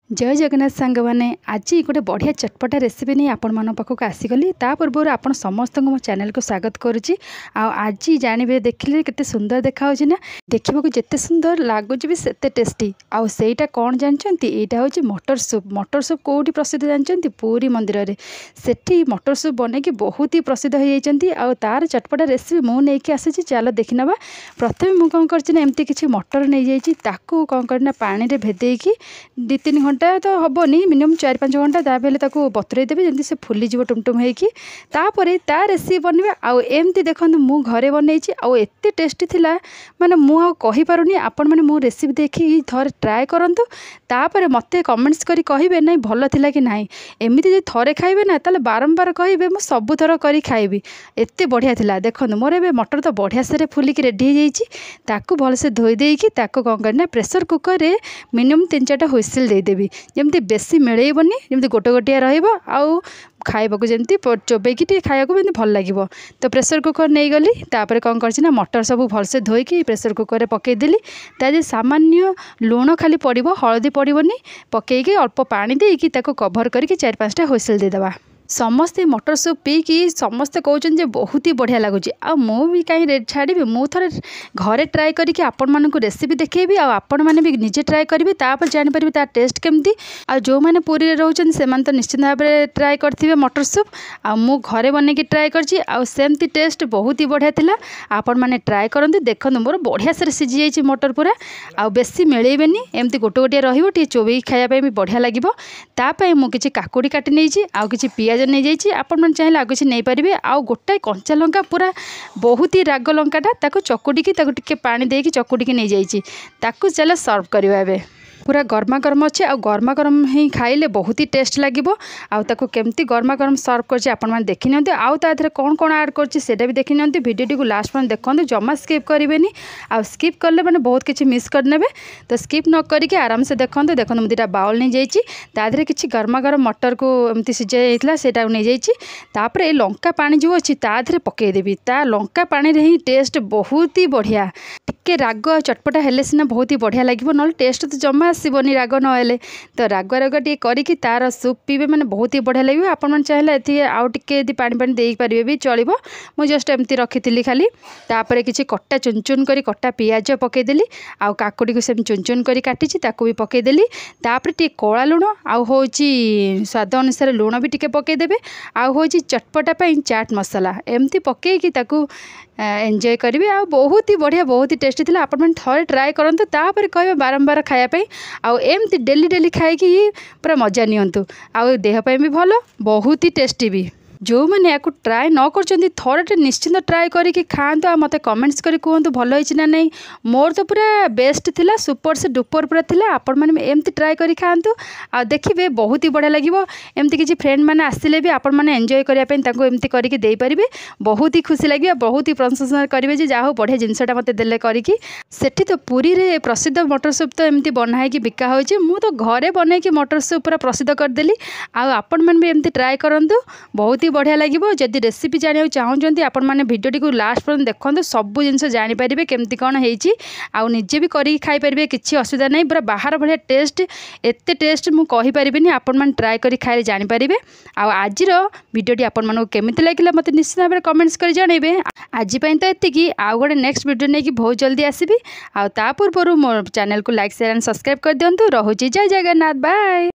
जय जगन्नाथ सांग मैंने आज गोटे बढ़िया चटपटा रेसिपी नहीं आपण मान पाखक आसीगली ता पूर्व आपण समस्त मो चैनल को स्वागत करुच्ची। आज जानवे देखिले केते सुंदर देखा ना देखा जिते सुंदर लगुच भी सेते टेस्टी आईटा कौन जानते यहाँ हूँ मटर सूप कौटी प्रसिद्ध जानते पुरी मंदिर में सेठी मटर सूप बन के बहुत ही प्रसिद्ध हो तार चटपटा रेसिपी मुझे आसी चलो देखी ना। प्रथम मुझे कौन करमती किसी मटर नहीं जाइए कौन करना पानी में भेदेकी 2-3 घंटा तो हेनी मिनिमम 4-5 घंटा दाबे बतुरे देवे जमी से फुलीज टुमटुम होपर ता रेसिपी बनवा आमती देखो मु घरे बनई एत टेस्टी थिला माने मुझे पारुनी आपण मैंने मो रेसिपी देखी थोड़े ट्राए करूँ तापर मत कमेंट्स करी कहे ना भल थिला कि नहीं एमती जो थे खाइबे ना ताले बारंबार कहे मुझे सबुथर करी खाइबी एत बढ़िया थिला। देखो मोर ए मटर तो बढ़िया से फुलिक रेडी हो जाती भलसे धोई देकी कौन करना प्रेसर कुकर में मिनिमम 3-4टा हुइसिल देदेवी जमती बेसी मिलैबनी जमती गोटे गोटिया रही खाइबा जमी चोबेकी खाया भी भल लगे। तो प्रेसर कुकर नहीं गली तापर कौन कर मटर सब भलसे धोईकी प्रेसर कुकर पकईदेली ताजे सामान्य लुण खाली पड़ो हलदी पड़ोनी पकईकी अल्प पानी देकी कभर करके 4-5टा हुइसिल देदेबा। समस्ते मटर सूप पीकी समस्ते कहते बहुत ही बढ़िया लगुच भी कहीं छाड़ी मुझे घरे ट्राए करके आपण मानक रेसिपी देखेबी आपण मैंने भी निजे ट्राए करेंगे तापर जानीपर तार टेस्ट केमती जो मैंने पुरी रोचन से तो निश्चित भाव में ट्राए करेंगे मटर सूप मु घरे बन के ट्राए करमती टेस्ट बहुत ही बढ़िया थिला। आपण मैंने ट्राए करते देखो मोर बढ़िया से सीझी जाइए मटर पूरा बेसी मिलैबेनी एमती गोटे गोटे रही चोबई खायापी भी बढ़िया लगे मुझे काकुड़ी काटी नहीं कि पियाज नहीं जाइए आपण मैंने चाहिए आगे नहीं पारे गोटाए कंचा लंका पूरा बहुत ही राग लंकाटा चकुटिकी टे पानी देकी चकुटिकी नहीं जाइए चलो सर्व करवा ए पूरा गर्मा गर्म अच्छे गर्मा गर्म ही खाइले बहुत ही टेस्ट लगे केमती गर्मा गर्म सर्व कर देखी नि आउे कौन कौन ऐड कर भी देखी नि भिडियो को लास्ट में देखो जमा स्किप करेंगे स्किप कले मैंने बहुत किसी मिस करने तो स्किप न करके आराम से देखो मुझे 2टा बाउल नहीं जाइए किसी गर्मा गर्म मटर को एमती सीझा से नहीं जाइए लंका पानी जो अच्छी ताधे पकईदेवी ता लंका पानी रे ही टेस्ट बहुत ही बढ़िया टिके राग चटपटा हेले सीना बहुत ही बढ़िया लगे ना टेस्ट तो जमा आसबनी राग नहेले तो राग राग टे करके तार सूप पीबे मैंने बहुत ही बढ़िया लगे। आपण चाहिए ये आउ टे पानी पानी दे पारे भी चलो मुझे जस्ट एमती रखी खाली तापर किसी कट्टा चुन चुन कर कट्टा पियाज पकईदेली काकुड़ी को सेम चुन चुन कर काटी भी पकईदेली तापर टे कला लुण आउ स्वाद अनुसार लुण भी टे पकईदेवे आउ चटपटा चाट मसला एमती पकईकी एंजॉय करेंगे बहुत ही बढ़िया बहुत ही टेस्टी थिला। आपण मैंने थोड़े ट्राए करंतु तापर कहे बारंबार खायापी एमती डेली डेली खाई पूरा मजा नियंतु देहपाई भी भल बहुत ही टेस्टी भी। जो मैंने या ट्राए न कर निश्चिंत ट्राए करके खातु मत कमेंट्स कर कहतु भल ना नहीं मोर तो पूरा बेस्ट थिला सुपर से डुपर पूरा थिला। आपण मैंने एमती ट्राए कर खातु देखिए बहुत ही बढ़िया लगे एमती किसी फ्रेंड मैंने आसिले भी आपण मैंने एंजॉय करने एमती करके दे पारे बहुत ही खुशी लगे बहुत ही प्रशंसा करेंगे जहाँ बढ़िया जिनसटा मत देले करके सेठी तो पुरी रे प्रसिद्ध मटर सूप तो एमती बनाई बिका हो तो घरे बनई मटर सूप पूरा प्रसिद्ध करदेली आपण मैंने भी एमती ट्राए करूँ बहुत बढ़िया लगे। जदि रेसिपी जाना चाहते आपण मैंने भिडियो को लास्ट पर्यंत देखो सब जिन जानीपारे केमती कौन होजे भी कर खाईपारे किसी असुविधा नहीं पूरा बाहर भाया टेस्ट एत टेस्ट मुझे कहीपरि आपण मैंने ट्राए कर खाए जानीपारे। आज भिडियोटी आपण मानक केमती लगे मत निश्चित भाव में कमेंट्स कर जनइबे। आज तो एतिकी गोटे नेक्स्ट भिडियो नहीं बहुत जल्दी आसबि ता पूर्व मो चैनल को लाइक शेयर एंड सब्सक्राइब कर दिंतु। रहुछि जय जगन्नाथ बाय।